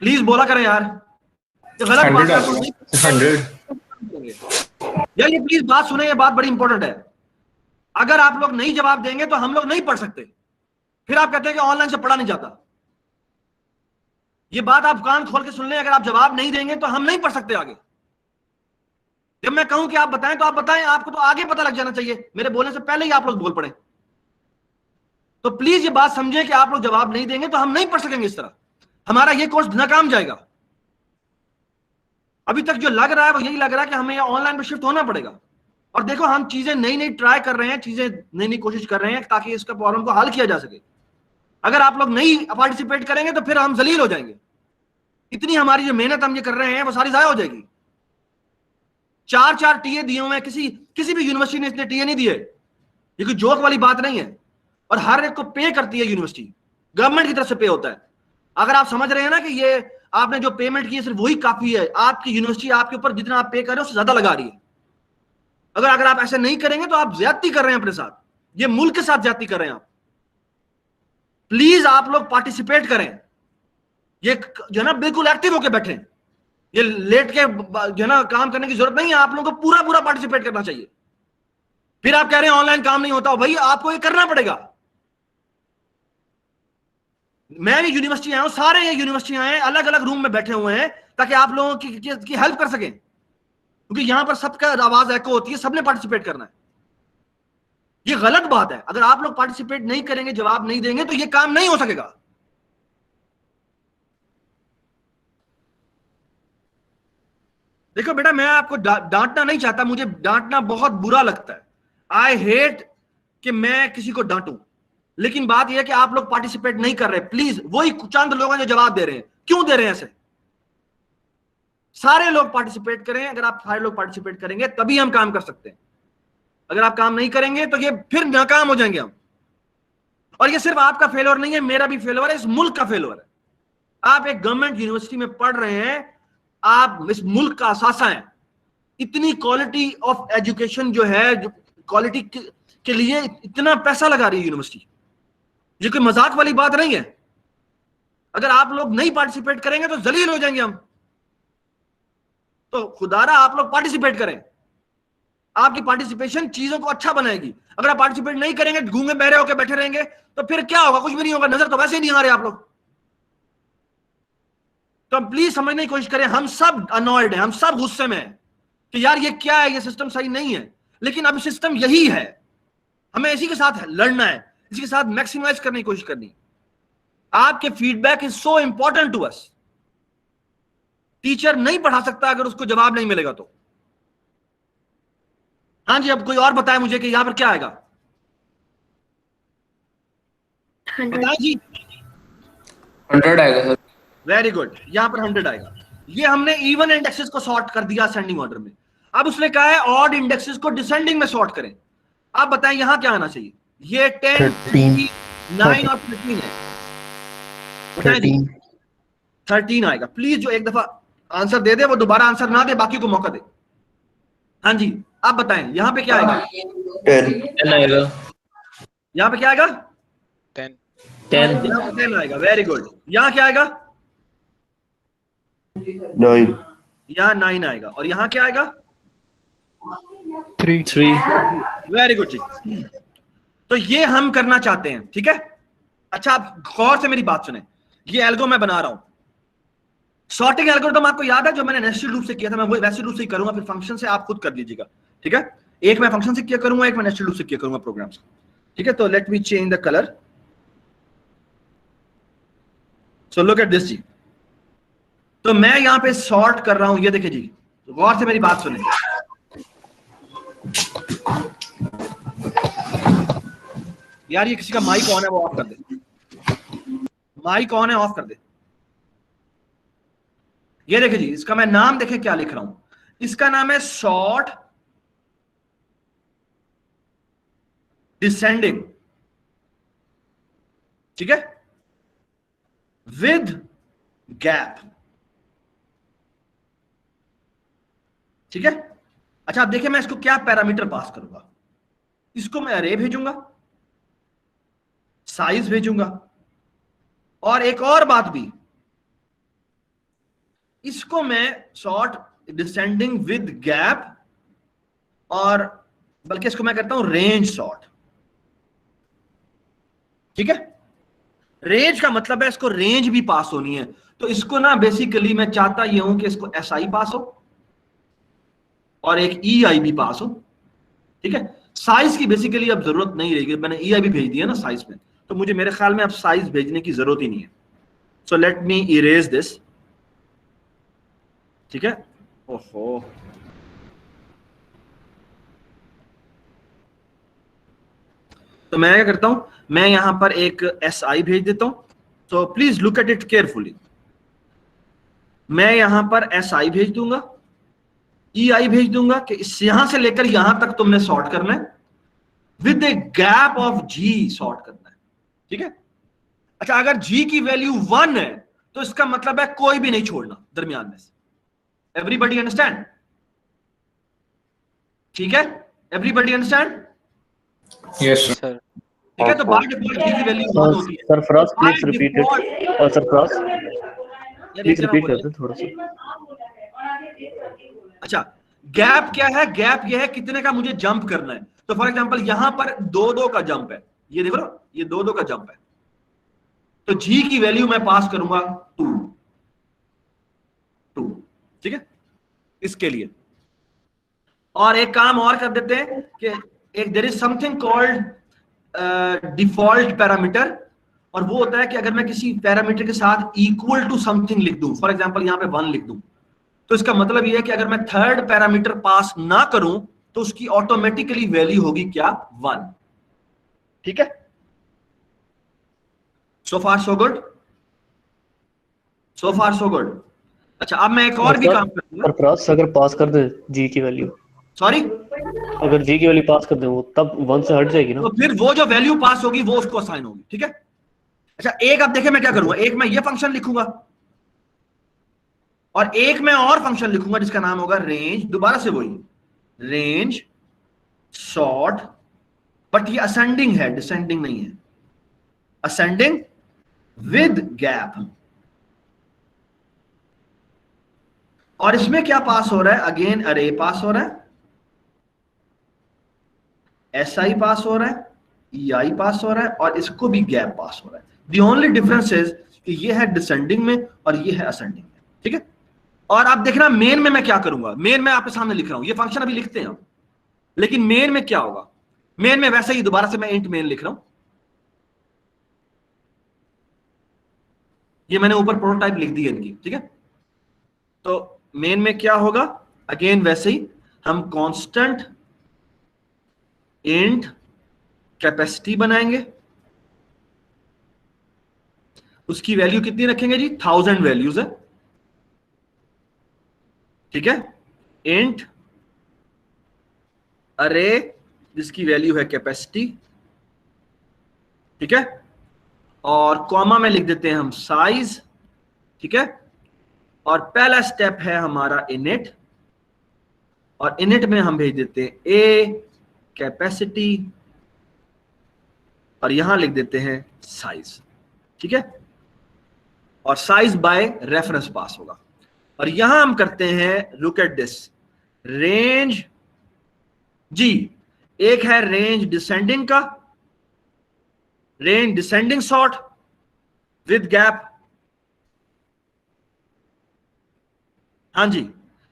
Please बोला करें यार, ये गलत बात है। 100 यार ये प्लीज बात सुने, ये बात बड़ी इंपॉर्टेंट है। अगर आप लोग नहीं जवाब देंगे तो हम लोग नहीं पढ़ सकते, फिर आप कहते हैं कि ऑनलाइन से पढ़ा नहीं जाता। ये बात आप कान खोल के सुन लें, अगर आप जवाब नहीं देंगे तो हम नहीं पढ़ सकते आगे। जब मैं कहूं कि आप बताएं तो आप बताएं, आपको तो आगे पता लग जाना चाहिए, मेरे बोलने से पहले ही आप लोग बोल पड़े। तो प्लीज ये बात समझें कि आप लोग जवाब नहीं देंगे तो हम नहीं पढ़ सकेंगे, इस तरह हमारा ये कोर्स नाकाम जाएगा। अभी तक जो लग रहा है वो यही लग रहा है कि हमें ऑनलाइन पे शिफ्ट होना पड़ेगा। और देखो हम चीजें नई नई ट्राई कर रहे हैं, चीजें नई नई कोशिश कर रहे हैं ताकि इसका प्रॉब्लम को हल किया जा सके। अगर आप लोग नहीं पार्टिसिपेट करेंगे तो फिर हम जलील हो जाएंगे। इतनी हमारी जो मेहनत हम ये कर रहे हैं वो सारी जाया हो जाएगी। 4 टीए दिए हुए हैं, किसी भी यूनिवर्सिटी ने इतने टीए नहीं दिए। ये कोई जोक वाली बात नहीं है। और हर एक को पे करती है यूनिवर्सिटी, गवर्नमेंट की तरफ से पे होता है। अगर आप समझ रहे हैं ना कि ये आपने जो पेमेंट की है सिर्फ वही काफी है, आपकी यूनिवर्सिटी आपके ऊपर जितना आप पे कर रहे हो उससे ज्यादा लगा रही है। अगर आप ऐसे नहीं करेंगे तो आप ज्यादती कर रहे हैं अपने साथ, ये मुल्क के साथ ज्यादती कर रहे हैं आप। प्लीज आप लोग पार्टिसिपेट करें। ये जो है ना बिल्कुल एक्टिव होकर बैठे, ये लेट के जो है ना काम करने की जरूरत नहीं है। आप लोगों को पूरा पूरा पार्टिसिपेट करना चाहिए। फिर आप कह रहे हैं ऑनलाइन काम नहीं होता, भाई आपको ये करना पड़ेगा। मैं भी यूनिवर्सिटी आया हूं, सारे ये यूनिवर्सिटी आए हैं, अलग अलग रूम में बैठे हुए हैं ताकि आप लोगों की हेल्प कर सकें, क्योंकि यहां पर सबका आवाज एको होती है, सबने पार्टिसिपेट करना है। ये गलत बात है। अगर आप लोग पार्टिसिपेट नहीं करेंगे, जवाब नहीं देंगे तो ये काम नहीं हो सकेगा। देखो बेटा, मैं आपको डांटना नहीं चाहता, मुझे डांटना बहुत बुरा लगता है। आई हेट कि मैं किसी को डांटूं, लेकिन बात यह है कि आप लोग पार्टिसिपेट नहीं कर रहे। प्लीज, वही चंद लोग हैं जो जवाब दे रहे हैं। क्यों दे रहे हैं ऐसे? सारे लोग पार्टिसिपेट करें। अगर आप सारे लोग पार्टिसिपेट करेंगे तभी हम काम कर सकते हैं। अगर आप काम नहीं करेंगे तो ये फिर नाकाम हो जाएंगे हम। और ये सिर्फ आपका फेलियर नहीं है, मेरा भी फेलियर है, इस मुल्क का फेलियर है। आप एक गवर्नमेंट यूनिवर्सिटी में पढ़ रहे हैं, आप इस मुल्क का असासा हैं। इतनी क्वालिटी ऑफ एजुकेशन जो है, जो क्वालिटी के लिए इतना पैसा लगा रही है यूनिवर्सिटी, ये कोई मजाक वाली बात नहीं है। अगर आप लोग नहीं पार्टिसिपेट करेंगे तो जलील हो जाएंगे हम। तो खुदारा आप लोग पार्टिसिपेट करें। आपकी पार्टिसिपेशन चीजों को अच्छा बनाएगी। अगर आप पार्टिसिपेट नहीं करेंगे, गूंगे बहरे होकर बैठे रहेंगे, तो फिर क्या होगा? कुछ भी नहीं होगा। नजर तो वैसे ही नहीं आ रहे आप लोग। तो प्लीज समझने की कोशिश करें। हम सब अनॉयड हैं, हम सब गुस्से में हैं कि यार ये क्या है, ये सिस्टम सही नहीं है। लेकिन अब सिस्टम यही है, हमें इसी के साथ लड़ना है, इसी के साथ मैक्सिमाइज करने की कोशिश करनी। आपके feedback is so important to us. Teacher नहीं पढ़ा सकता अगर उसको जवाब नहीं मिलेगा तो। हाँ जी, अब कोई और बताए मुझे कि यहां पर क्या आएगा? 100 जी, 100 आएगा सर। वेरी गुड, यहां पर 100 आएगा। ये हमने इवन इंडेक्सेस को सॉर्ट कर दिया असेंडिंग ऑर्डर में। अब उसने कहा है ऑड इंडेक्सेस को डिसेंडिंग में सॉर्ट करें। आप बताएं यहां क्या आना चाहिए? ये 10, 3, 9 और 13 है। 13 आएगा। प्लीज जो एक दफा आंसर दे दे वो दोबारा आंसर ना दे, बाकी को मौका दे। हाँ जी, आप बताएं यहां पे क्या आएगा? 10 आएगा। यहां पे क्या आएगा? 10 आएगा। Very good. यहां क्या आएगा? 9। यहां 9 आएगा। और यहां क्या आएगा? 3 वेरी गुड जी। तो ये हम करना चाहते हैं, ठीक है? अच्छा, आप गौर से मेरी बात सुने। ये एल्गो मैं बना रहा हूं, सॉर्टिंग एल्गोरिथम आपको याद है जो मैंने नेस्टेड लूप से किया था? मैं वही वैसे लूप से ही करूंगा, फिर फंक्शन से आप खुद कर लीजिएगा, ठीक है? एक मैं फंक्शन से किया करूंगा, एक मैं नेस्टेड लूप से किया करूंगा प्रोग्राम से, ठीक है? तो let me change the colour. So look at this जी। तो मैं यहां पे सॉर्ट कर रहा हूं, ये देखिए जी, तो गौर से मेरी बात सुने। यार ये किसी का माइक ऑन है, वो ऑफ कर दे। माइक ऑन है, ऑफ कर दे। ये देखिए जी, इसका मैं नाम देखें क्या लिख रहा हूं। इसका नाम है सॉर्ट डिसेंडिंग, ठीक है, विद गैप, ठीक है? अच्छा, आप देखिए मैं इसको क्या पैरामीटर पास करूंगा। इसको मैं अरे भेजूंगा, साइज भेजूंगा, और एक और बात भी, इसको मैं सॉर्ट डिसेंडिंग विद गैप, और बल्कि इसको मैं करता हूं रेंज सॉर्ट। ठीक है, रेंज का मतलब है इसको रेंज भी पास होनी है, तो इसको ना बेसिकली मैं चाहता ये हूं कि इसको SI पास हो और एक EI भी पास हो। ठीक है, साइज की बेसिकली अब जरूरत नहीं रहेगी, मैंने EI भी भेज दिया ना साइज में, तो मुझे मेरे ख्याल में अब साइज भेजने की जरूरत ही नहीं है। So let me erase this. ठीक है, ओहो, तो मैं क्या करता हूं, मैं यहां पर एक SI भेज देता हूं। So please look at it carefully. मैं यहां पर SI भेज दूंगा, EI भेज दूंगा कि इस यहां से लेकर यहां तक तुमने सॉर्ट करना है, with a gap of G sort करना है। ठीक है, अच्छा अगर G की वैल्यू 1 है तो इसका मतलब है कोई भी नहीं छोड़ना दरमियान में से। Everybody understand? ठीक है, एवरीबडी अंडरस्टैंड? Yes, sir. ठीक है, तो बाय डिफॉल्ट G की वैल्यू 1 होती है। सर फराज तो by please repeat default- it, और सर फराज यार प्लीज एक जरा रिपीट बोलिए। कर दो थोड़ा सा। अच्छा, गैप क्या है? गैप ये है कितने का मुझे जंप करना है। तो फॉर एग्जांपल यहां पर 2-2 का जंप है, ये देखो ना, ये 2-2 का जंप है, तो G की वैल्यू मैं पास करूंगा 2। ठीक है, इसके लिए। और एक काम और कर देते हैं कि एक there is something called default parameter, और वो होता है कि अगर मैं किसी पैरामीटर के साथ इक्वल टू समथिंग लिख दूं, फॉर एग्जांपल यहां पे 1 लिख दूं, तो इसका मतलब ये है कि अगर मैं थर्ड पैरामीटर पास ना करूं तो उसकी ऑटोमेटिकली वैल्यू होगी क्या? 1। ठीक है, सो फार सो गुड, सो फार सो गुड। अच्छा, अब मैं एक और भी काम करूंगा। सर फराज अगर पास कर दे G की वैल्यू, सॉरी, अगर G की वैल्यू पास कर दे वो तब 1 से हट जाएगी ना? तो फिर वो जो वैल्यू पास होगी वो उसको असाइन होगी। ठीक है, अच्छा एक अब देखिए मैं क्या करूंगा, एक मैं ये फंक्शन लिखूंगा और एक मैं और फंक्शन लिखूंगा जिसका नाम होगा रेंज, दोबारा से वही रेंज सॉर्ट, बट ये असेंडिंग है, डिसेंडिंग नहीं है, असेंडिंग विद गैप। और इसमें क्या पास हो रहा है? अगेन अरे पास हो रहा है, SI पास हो रहा है, EI पास हो रहा है, और इसको भी गैप पास हो रहा है। द ओनली डिफरेंस इज कि ये है डिसेंडिंग में और ये है असेंडिंग में। ठीक है, और आप देखना मेन में मैं क्या करूंगा, मेन में आपके सामने लिख रहा हूं, ये फंक्शन अभी लिखते हैं हम, लेकिन मेन में क्या होगा? मेन में वैसे ही दोबारा से मैं इंट मेन लिख रहा हूं, ये मैंने ऊपर प्रोटोटाइप लिख दी है इनकी। ठीक है, तो मेन में क्या होगा? अगेन वैसे ही हम कांस्टेंट इंट कैपेसिटी बनाएंगे, उसकी वैल्यू कितनी रखेंगे जी? 1000 वैल्यूज है। ठीक है, इंट अरे जिसकी वैल्यू है कैपेसिटी। ठीक है, और कॉमा में लिख देते हैं हम साइज। ठीक है, और पहला स्टेप है हमारा इनिट, और इनिट में हम भेज देते हैं ए कैपेसिटी, और यहां लिख देते हैं साइज। ठीक है, और साइज बाय रेफरेंस पास होगा। और यहां हम करते हैं, लुक एट दिस, रेंज जी, एक है रेंज डिसेंडिंग का, range descending sort with gap. हाँ जी,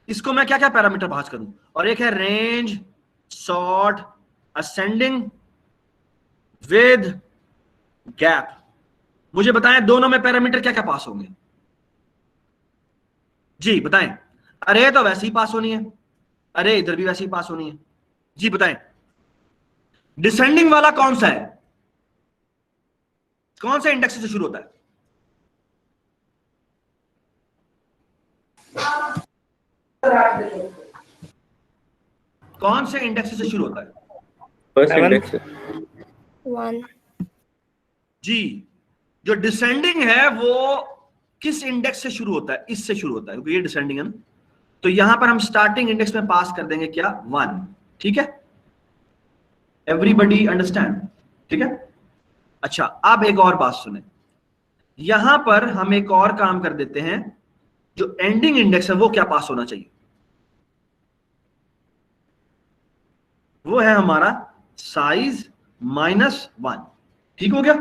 इसको मैं क्या क्या पैरामीटर पास करूं, और एक है range sort ascending with gap. मुझे बताएं दोनों में पैरामीटर क्या क्या पास होंगे जी? बताएं। अरे तो वैसे ही पास होनी है, अरे इधर भी वैसे ही पास होनी है जी। बताएं डिसेंडिंग वाला कौन सा है, कौन से इंडेक्स से शुरू होता है? कौन से इंडेक्स से शुरू होता है? First index. 1. जी, जो डिसेंडिंग है वो किस इंडेक्स से शुरू होता है? इससे शुरू होता है, क्योंकि ये डिसेंडिंग है ना। तो यहां पर हम स्टार्टिंग इंडेक्स में पास कर देंगे क्या? 1। ठीक है, एवरीबडी अंडरस्टैंड? ठीक है, अच्छा अब एक और बात सुने, यहां पर हम एक और काम कर देते हैं जो एंडिंग इंडेक्स है वो क्या पास होना चाहिए, वो है हमारा साइज -1। ठीक हो गया?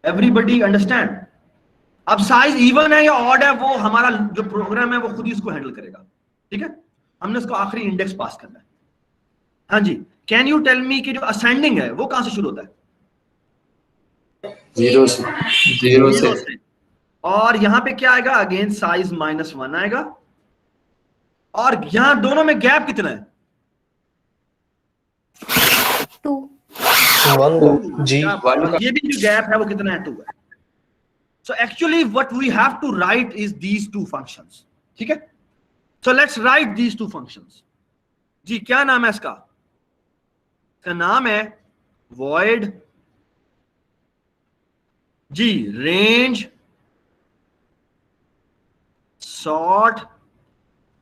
Everybody understand? अब साइज इवन है या ऑड है वो हमारा जो प्रोग्राम है वो खुद ही इसको हैंडल करेगा। ठीक है, हमने इसको आखिरी इंडेक्स पास करना है। हाँ जी, कैन यू टेल मी कि जो असेंडिंग है वो कहां से शुरू होता है? 0 से। 0 से। और यहां पे क्या आएगा? अगेन साइज -1 आएगा। और यहां दोनों में गैप कितना है? 2. 1 जी। ये भी जो गैप है वो कितना है? 2 है। So actually what we have to write is these two functions. ठीक है, so let's write these two functions. जी क्या नाम है इसका? इसका नाम है void जी range sort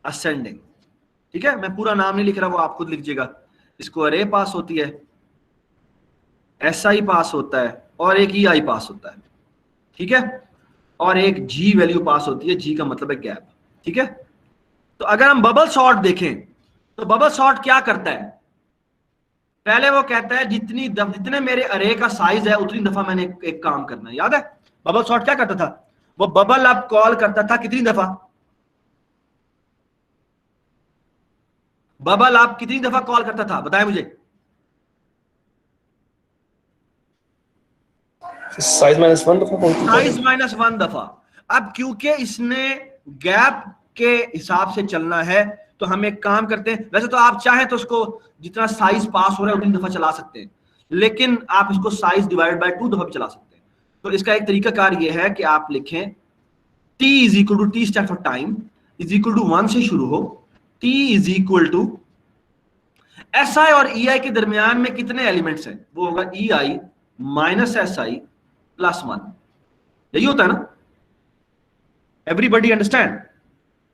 ascending। ठीक है, मैं पूरा नाम नहीं लिख रहा, वो आप खुद लिख लीजिएगा। इसको अरे पास होती है, SI पास होता है और एक EI पास होता है। ठीक है, और एक G वैल्यू पास होती है। G का मतलब है गैप। ठीक है, तो अगर हम बबल सॉर्ट देखें तो बबल सॉर्ट क्या करता है? पहले वो कहता है जितने मेरे अरे का साइज है उतनी दफा मैंने एक काम करना है। याद है बबल सॉर्ट क्या करता था? वो बबल अब कॉल करता था कितनी दफा? बबल आप कितनी दफा कॉल करता था, बताएं मुझे। साइज -1 दफा। साइज -1 दफा। अब क्योंकि इसने गैप के हिसाब से चलना है तो हम एक काम करते हैं, वैसे तो आप चाहें तो उसको जितना साइज पास हो रहा है उतनी दफा चला सकते हैं, लेकिन आप इसको साइज डिवाइड बाय 2 दफा भी चला सकते हैं। तो इसका एक तरीकाकार ये है कि आप लिखें t is equal to T stand for time is equal to 1 से शुरू हो, t is equal to SI और EI के दरमियान में कितने एलिमेंट्स हैं? वो होगा EI माइनस SI प्लस 1। यही होता है ना? Everybody understand?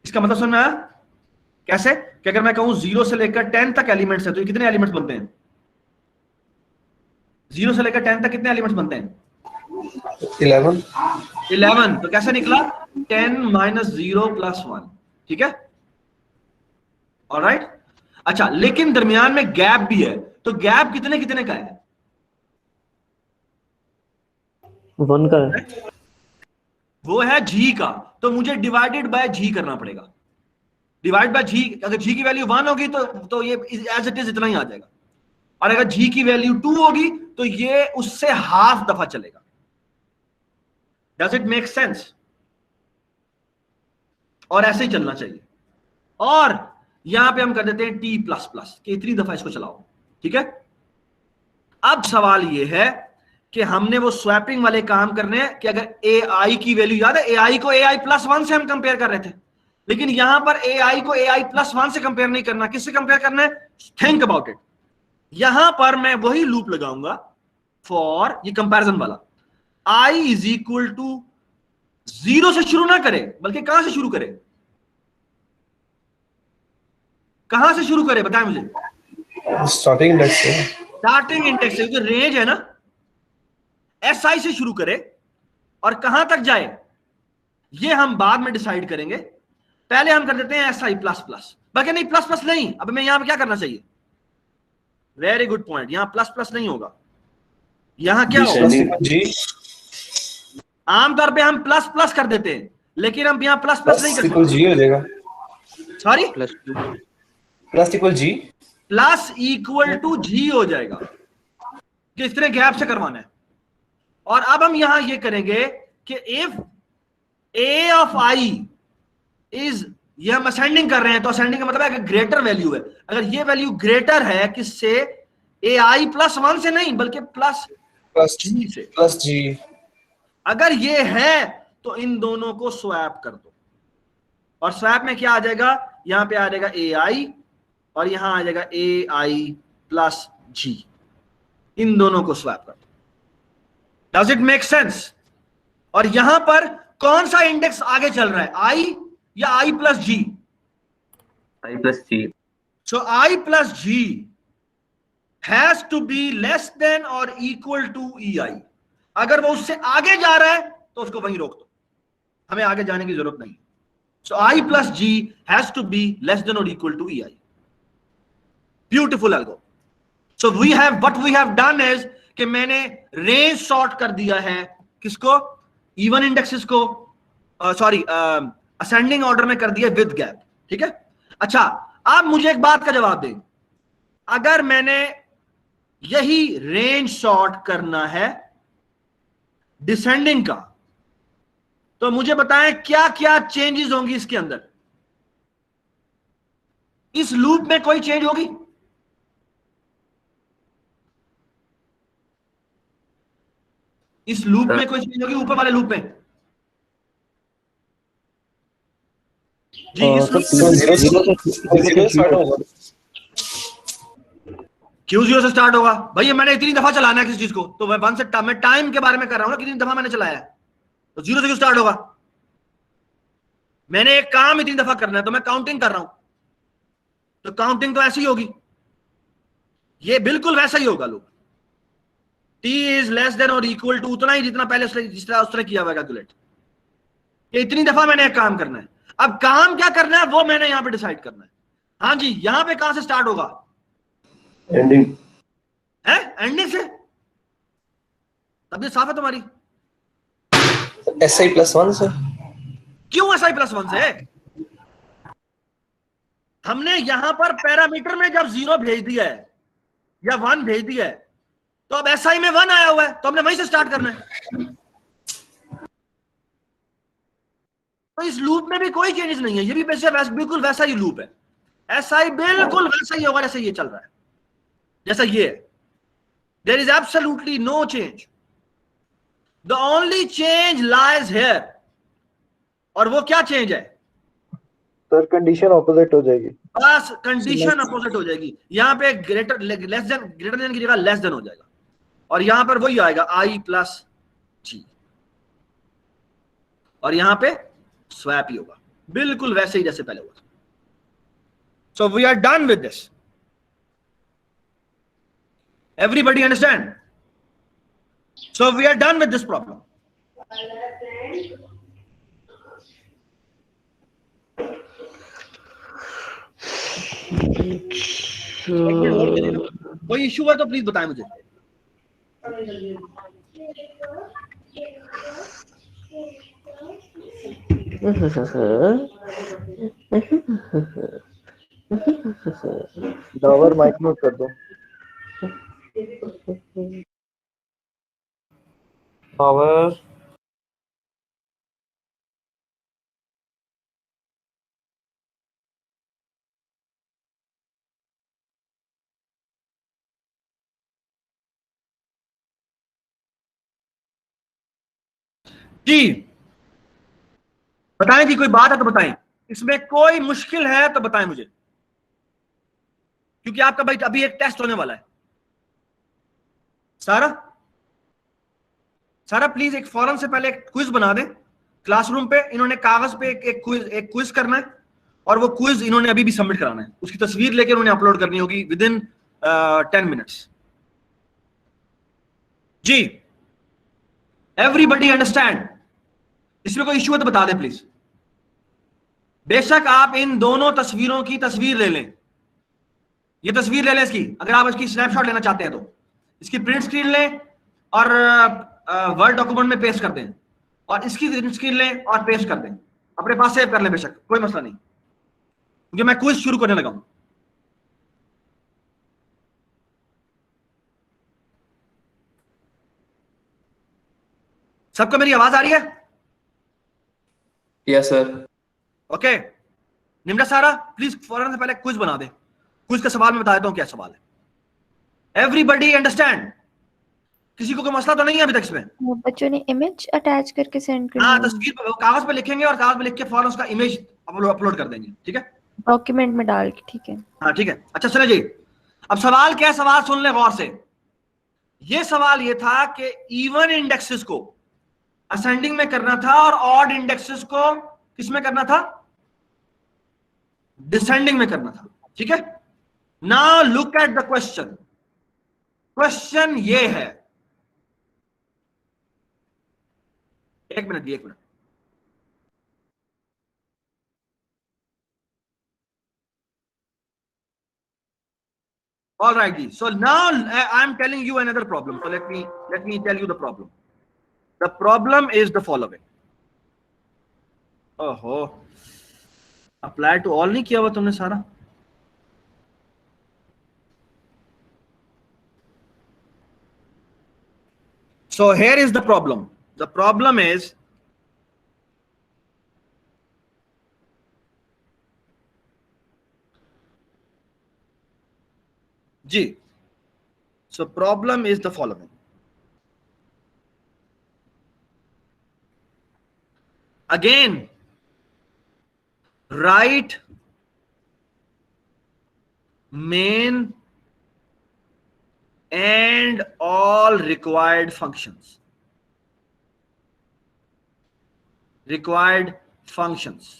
इसका मतलब सुनना है कैसे कि अगर मैं कहूं 0 से लेकर 10 तक एलिमेंट्स है तो ये कितने एलिमेंट्स बनते हैं? 0 से लेकर 10 तक कितने एलिमेंट्स बनते हैं? 11। तो कैसे निकला? 10 माइनस 0 प्लस 1। ठीक है, ऑलराइट। अच्छा, लेकिन दरमियान में गैप भी है, तो गैप कितने कितने का है? 1 का है। वो है G का, तो मुझे डिवाइडेड बाय G करना पड़ेगा। डिवाइड बाय G, अगर G की वैल्यू 1 होगी तो ये एज इट इज इतना ही आ जाएगा, और अगर G की वैल्यू 2 होगी तो ये उससे हाफ दफा चलेगा। Does it make sense? और ऐसे ही चलना चाहिए। और यहां पे हम कर देते हैं T प्लस प्लस कि इतनी दफा इसको चलाओ। ठीक है, अब सवाल ये है कि हमने वो स्वैपिंग वाले काम करने हैं कि अगर AI की वैल्यू, याद है AI को AI प्लस 1 से हम कंपेयर कर रहे थे, लेकिन यहां पर AI को AI प्लस 1 से कंपेयर नहीं करना, किससे कंपेयर करना है? Think about it. यहां पर मैं वही लूप लगाऊंगा फॉर ये कंपैरिजन वाला। I इज इक्वल टू 0 से शुरू ना करे, बल्कि कहां से शुरू करे? कहां से शुरू करे बताएं मुझे। स्टार्टिंग इंडेक्स से। स्टार्टिंग इंडेक्स से, जो रेंज है ना, SI से शुरू करे और कहां तक जाए ये हम बाद में डिसाइड करेंगे। पहले हम कर देते हैं SI प्लस प्लस, बल्कि नहीं प्लस प्लस नहीं, अब मैं यहां पे क्या करना चाहिए? वेरी गुड पॉइंट, यहां प्लस प्लस नहीं होगा, यहां क्या होगा? जी। आमतौर पे हम प्लस प्लस कर देते हैं, लेकिन हम यहां प्लस प्लस नहीं कर सकते। जी हो जाएगा। Sorry, plus equal G. Plus equal to G हो जाएगा, किस तरह गैप से करवाना है। और अब हम यहां ये करेंगे कि if A of I is, ये हम असेंडिंग कर रहे हैं तो असेंडिंग का मतलब है कि ग्रेटर वैल्यू है। अगर ये वैल्यू ग्रेटर है किससे? AI प्लस 1 से नहीं, बल्कि प्लस G से। प्लस जी। अगर ये है तो इन दोनों को स्वैप कर दो, और स्वैप में क्या आ जाएगा? यहां पे आ जाएगा AI और यहां आ जाएगा AI प्लस G। इन दोनों को स्वैप कर दो। Does it make sense? और यहां पर कौन सा इंडेक्स आगे चल रहा है, I या I plus G? I plus G. So I plus G has to be less than और इक्वल टू EI। अगर वो उससे आगे जा रहा है तो उसको वहीं रोक दो। हमें आगे जाने की जरूरत नहीं। सो I plus G has to be less than or equal to EI. Beautiful algo. So what we have done is कि मैंने रेंज सॉर्ट कर दिया है किसको, इवन इंडेक्सेस को, सॉरी असेंडिंग ऑर्डर में कर दिया विद गैप। ठीक है, अच्छा आप मुझे एक बात का जवाब दें, अगर मैंने यही रेंज सॉर्ट करना है डिसेंडिंग का, तो मुझे बताएं क्या क्या चेंजेस होंगी इसके अंदर। इस लूप में कोई चेंज होगी? इस लूप में कोई चेंज होगी? ऊपर वाले लूप में जी, इस लूप में क्यों जीरो से स्टार्ट होगा? भैया मैंने इतनी दफा चलाना है किसी चीज को, तो मैं वन से मैं टाइम के बारे में कर रहा हूं ना, कितनी दफा मैंने चलाया है, तो जीरो से क्यों स्टार्ट होगा? मैंने एक काम इतनी दफा करना है तो मैं काउंटिंग कर रहा हूं, तो काउंटिंग तो ऐसी ही होगी, ये बिल्कुल वैसा ही होगा। लोग t इज लेस देन और इक्वल टू उतना ही जितना पहले जिस तरह उस तरह किया हुआ कैलकुलेट, ये इतनी दफा मैंने एक काम करना है। अब काम क्या करना है वो मैंने यहां पे डिसाइड करना है। हाँ जी, यहां पे कहां से स्टार्ट होगा? एंडिंग है एंडिंग से। तब ये साफ है तुम्हारी। SI plus 1 sir. क्यों SI प्लस 1 से? हमने यहां पर पैरामीटर में जब 0 भेज दिया है या 1 भेज दिया है, तो अब SI में 1 आया हुआ है, तो हमने वहीं से स्टार्ट करना है। तो इस लूप में भी कोई चेंजेस नहीं है, ये भी बिल्कुल वैसा ही लूप है। SI बिल्कुल वैसा ही होगा जैसे ये चल रहा है, जैसा ये है। There is absolutely no change, the only change lies here. और वो क्या चेंज है सर? कंडीशन ऑपोजिट हो जाएगी, बस कंडीशन अपोजिट हो जाएगी। यहां पे ग्रेटर देन की जगह लेस देन हो जाएगा, और यहां पर वही आएगा I प्लस जी, और यहां पे स्वैप ही होगा, बिल्कुल वैसे ही जैसे पहले हुआ। So we are done with this. Everybody understand? So we are done with this problem. कोई इशू है तो प्लीज बताएं मुझे। डावर माइक म्यूट कर दो। पावर जी बताएं जी, कोई बात है तो बताएं, इसमें कोई मुश्किल है तो बताएं मुझे, क्योंकि आपका भाई अभी एक टेस्ट होने वाला है। सारा प्लीज एक फौरन से पहले एक क्विज बना दें क्लासरूम पे। इन्होंने कागज पे एक क्विज करना है, और वो क्विज इन्होंने अभी भी सबमिट कराना है। उसकी तस्वीर लेकर उन्होंने अपलोड करनी होगी विद इन 10 मिनट्स। जी एवरीबडी अंडरस्टैंड? इसमें कोई इश्यू है तो बता दें प्लीज। बेशक आप इन दोनों तस्वीरों की तस्वीर ले लें, ये तस्वीर ले लें इसकी, अगर आप इसकी स्नैपशॉट लेना चाहते हैं तो इसकी प्रिंट स्क्रीन लें और वर्ड डॉक्यूमेंट में पेस्ट कर दें, और इसकी प्रिंट स्क्रीन लें और पेस्ट कर दें, अपने पास सेव कर लें, बेशक कोई मसला नहीं, क्योंकि मैं क्विज शुरू करने लगा हूं। सबको मेरी आवाज आ रही है? Yes sir. ओके निम्रा सारा प्लीज फौरन से पहले क्विज बना दे। क्विज का सवाल मैं बता देता हूं क्या सवाल है। Everybody understand? किसी को कोई मसला तो नहीं है अभी तक इसमें? बच्चों ने इमेज अटैच करके सेंड कर हाँ, तस्वीर कागज पे लिखेंगे और कागज पे लिख के फौरन उसका इमेज अपलोड कर देंगे, ठीक है? डॉक्यूमेंट में डाल के, ठीक है? हाँ ठीक है। अच्छा सुनिए जी, अब सवाल क्या है, सवाल सुन ले गौर से। ये सवाल ये था कि इवन इंडेक्सेस को असेंडिंग में करना था और ऑड इंडेक्सेस को किस में करना था? डिसेंडिंग में करना था, ठीक है? Now look at the question. Question ये है, एक minute. All right, Ji. So now I'm telling you another problem. So let me tell you the problem. The problem is the following. Oh, apply to all नहीं किया हुआ तुमने सारा. So here is the problem. The problem is G. So problem is the following. Again, write main and all required functions. Required functions.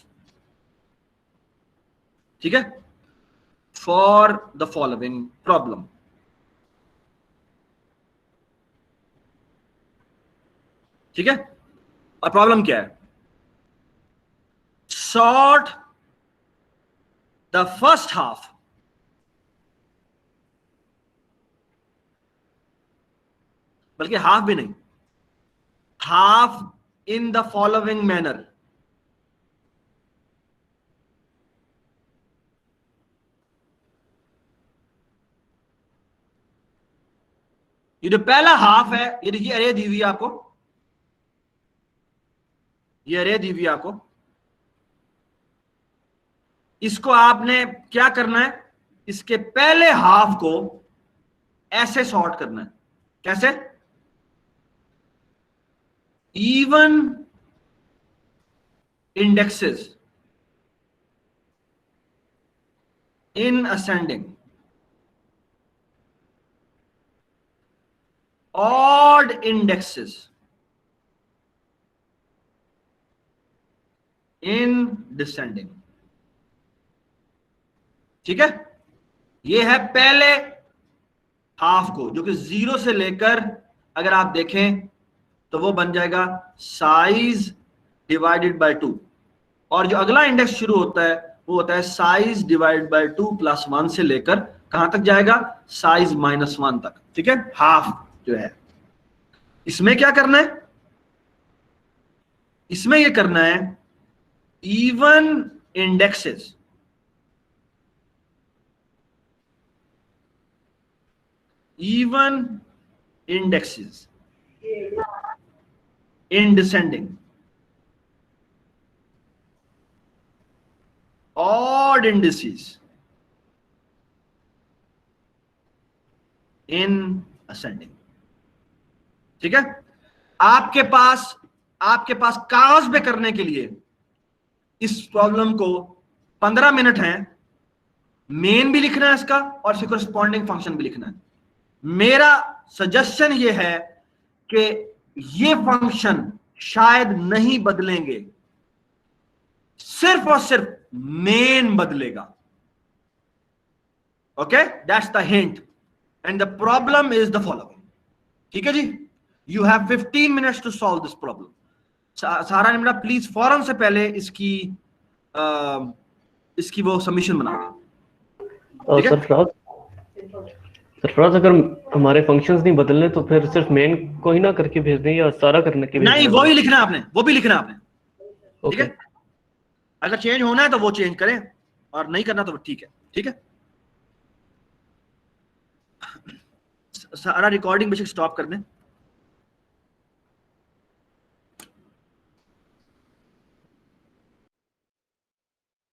ठीक है? For the following problem. ठीक है? और प्रॉब्लम क्या है? Sort the first half बल्कि half भी नहीं, half in the following manner. ये जो पहला हाफ है, ये देखिए अरे दी हुई है आपको, ये अरे दी हुई है आपको. इसको आपने क्या करना है, इसके पहले हाफ को ऐसे सॉर्ट करना है. कैसे? Even indexes in ascending, odd indexes in descending. ठीक है? ये है पहले हाफ को, जो कि 0 से लेकर अगर आप देखें तो वो बन जाएगा साइज डिवाइडेड बाय 2, और जो अगला इंडेक्स शुरू होता है वो होता है साइज डिवाइडेड बाय 2 + 1 से लेकर कहां तक जाएगा, साइज -1 तक. ठीक है? हाफ जो है, इसमें क्या करना है, इसमें ये करना है even indexes, even indexes in descending, odd indices in ascending. ठीक है? आपके पास कागज पे करने के लिए इस प्रॉब्लम को 15 मिनट हैं. मेन भी लिखना है इसका और इसके कोरिस्पॉन्डिंग फंक्शन भी लिखना है. मेरा सजेशन ये है कि ये फंक्शन शायद नहीं बदलेंगे, सिर्फ और सिर्फ मेन बदलेगा. Okay, that's the hint and the problem is the following. ठीक है जी? You have 15 minutes to solve this problem. सारा निमरा प्लीज फौरन से पहले इसकी वो सबमिशन बना दें. सरफराज, अगर हमारे फंक्शंस नहीं बदलने तो फिर सिर्फ मेन को ही ना करके भेज दें या सारा करने के? नहीं, वो ही लिखना आपने, वो भी लिखना आपने. ठीक है? अगर चेंज होना है तो वो चेंज करें और नहीं करना तो ठीक है. ठीक है? सारा रिकॉर्डिंग बेशक स्टॉप कर दें.